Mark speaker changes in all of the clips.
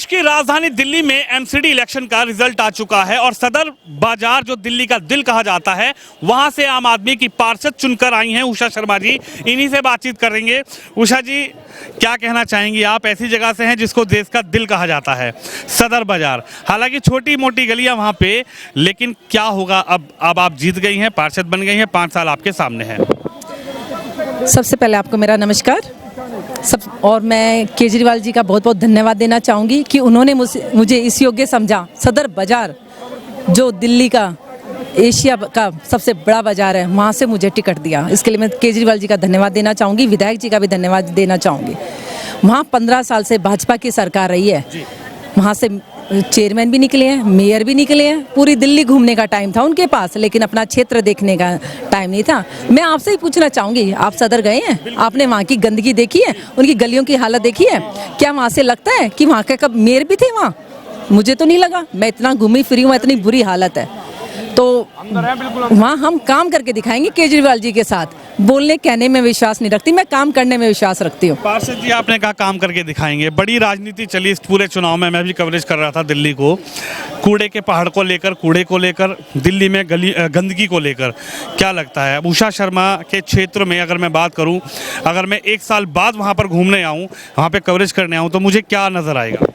Speaker 1: की राजधानी दिल्ली में एमसीडी इलेक्शन का रिजल्ट आ चुका है और सदर बाजार जो दिल्ली का दिल कहा जाता है वहां से आम आदमी की पार्षद चुनकर आई हैं उषा शर्मा जी। इन्हीं से बातचीत करेंगे। उषा जी, क्या कहना चाहेंगी? आप ऐसी जगह से हैं जिसको देश का दिल कहा जाता है, सदर बाजार। हालांकि छोटी मोटी गलियां वहां पे, लेकिन क्या होगा अब आप जीत गई हैं, पार्षद बन गई हैं, 5 साल आपके सामने हैं।
Speaker 2: सबसे पहले आपको मेरा नमस्कार और मैं केजरीवाल जी का बहुत बहुत धन्यवाद देना चाहूँगी कि उन्होंने मुझे इस योग्य समझा। सदर बाज़ार जो दिल्ली का एशिया का सबसे बड़ा बाज़ार है, वहाँ से मुझे टिकट दिया। इसके लिए मैं केजरीवाल जी का धन्यवाद देना चाहूँगी, विधायक जी का भी धन्यवाद देना चाहूँगी। वहाँ 15 साल से भाजपा की सरकार रही है, वहाँ से चेयरमैन भी निकले हैं, मेयर भी निकले हैं। पूरी दिल्ली घूमने का टाइम था उनके पास, लेकिन अपना क्षेत्र देखने का टाइम नहीं था। मैं आपसे ही पूछना चाहूँगी, आप सदर गए हैं, आपने वहाँ की गंदगी देखी है, उनकी गलियों की हालत देखी है? क्या वहाँ से लगता है कि वहाँ के कब मेयर भी थे वहाँ? मुझे तो नहीं लगा। मैं इतना घूमी फिरी हूँ, इतनी बुरी हालत है। तो वहाँ हम काम करके दिखाएंगे केजरीवाल जी के साथ। बोलने कहने में विश्वास नहीं रखती, मैं काम करने में विश्वास रखती हूँ।
Speaker 1: पार्षद जी, आपने कहा काम करके दिखाएंगे। बड़ी राजनीति चली इस पूरे चुनाव में, मैं भी कवरेज कर रहा था दिल्ली को, कूड़े के पहाड़ को लेकर, कूड़े को लेकर, दिल्ली में गंदगी को लेकर। क्या लगता है अब उषा शर्मा के क्षेत्र में, अगर मैं बात करूँ, अगर मैं 1 साल बाद वहाँ पर घूमने आऊँ, वहाँ पर कवरेज करने आऊँ, तो मुझे क्या नज़र आएगा?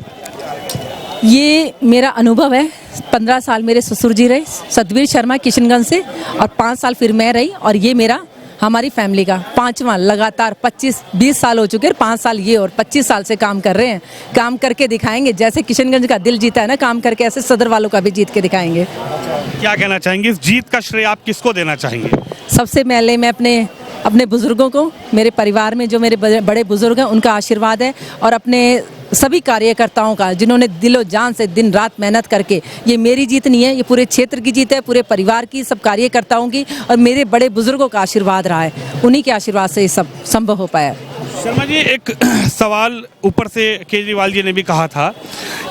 Speaker 2: ये मेरा अनुभव है। 15 साल मेरे ससुर जी रहे सतवीर शर्मा किशनगंज से, और 5 साल फिर मैं रही, और ये मेरा हमारी फैमिली का 5वां लगातार 25-20 साल हो चुके हैं। 5 साल ये और 25 साल से काम कर रहे हैं। काम करके दिखाएंगे, जैसे किशनगंज का दिल जीता है ना काम करके, ऐसे सदर वालों का भी जीत के दिखाएंगे।
Speaker 1: क्या कहना चाहेंगे? इस जीत का श्रेय आप किसको देना चाहेंगे?
Speaker 2: सबसे पहले मैं अपने बुजुर्गों को, मेरे परिवार में जो मेरे बड़े बुजुर्ग हैं उनका आशीर्वाद है, और अपने सभी कार्यकर्ताओं का जिन्होंने दिलो जान से दिन रात मेहनत करके, ये मेरी जीत नहीं है, ये पूरे क्षेत्र की जीत है, पूरे परिवार की, सब कार्यकर्ताओं की, और मेरे बड़े बुजुर्गों का आशीर्वाद रहा है। उन्हीं के आशीर्वाद से ये सब संभव हो पाया।
Speaker 1: शर्मा जी, एक सवाल ऊपर से केजरीवाल जी ने भी कहा था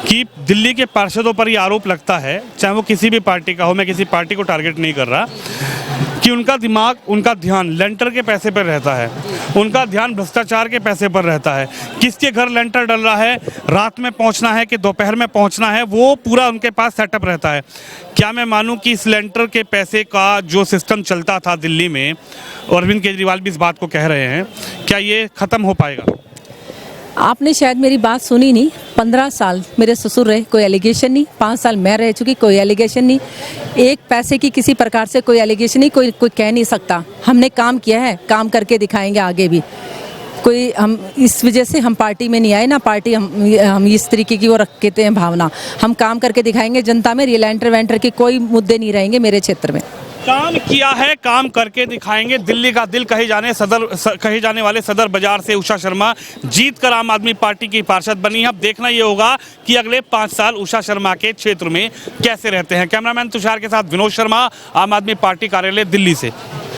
Speaker 1: कि दिल्ली के पार्षदों पर ये आरोप लगता है, चाहे वो किसी भी पार्टी का हो, मैं किसी पार्टी को टारगेट नहीं कर रहा, कि उनका दिमाग, उनका ध्यान लेंटर के पैसे पर रहता है, उनका ध्यान भ्रष्टाचार के पैसे पर रहता है। किसके घर लेंटर डल रहा है, रात में पहुंचना है कि दोपहर में पहुंचना है, वो पूरा उनके पास सेटअप रहता है। क्या मैं मानूं कि इस लेंटर के पैसे का जो सिस्टम चलता था दिल्ली में, और अरविंद केजरीवाल भी इस बात को कह रहे हैं, क्या ये ख़त्म हो पाएगा?
Speaker 2: आपने शायद मेरी बात सुनी नहीं। 15 साल मेरे ससुर रहे, कोई एलिगेशन नहीं। 5 साल मैं रह चुकी, कोई एलिगेशन नहीं। एक पैसे की किसी प्रकार से कोई एलिगेशन नहीं, कोई कह नहीं सकता। हमने काम किया है, काम करके दिखाएंगे आगे भी। कोई हम इस वजह से हम पार्टी में नहीं आए ना, पार्टी हम इस तरीके की वो रखते हैं भावना। हम काम करके दिखाएंगे जनता में। रिलेंटर वेंटर के कोई मुद्दे नहीं रहेंगे मेरे क्षेत्र में।
Speaker 1: काम किया है, काम करके दिखाएंगे। दिल्ली का दिल कहे जाने वाले सदर बाजार से उषा शर्मा जीत कर आम आदमी पार्टी की पार्षद बनी है। अब देखना ये होगा कि अगले 5 साल उषा शर्मा के क्षेत्र में कैसे रहते हैं। कैमरामैन तुषार के साथ विनोद शर्मा, आम आदमी पार्टी कार्यालय दिल्ली से।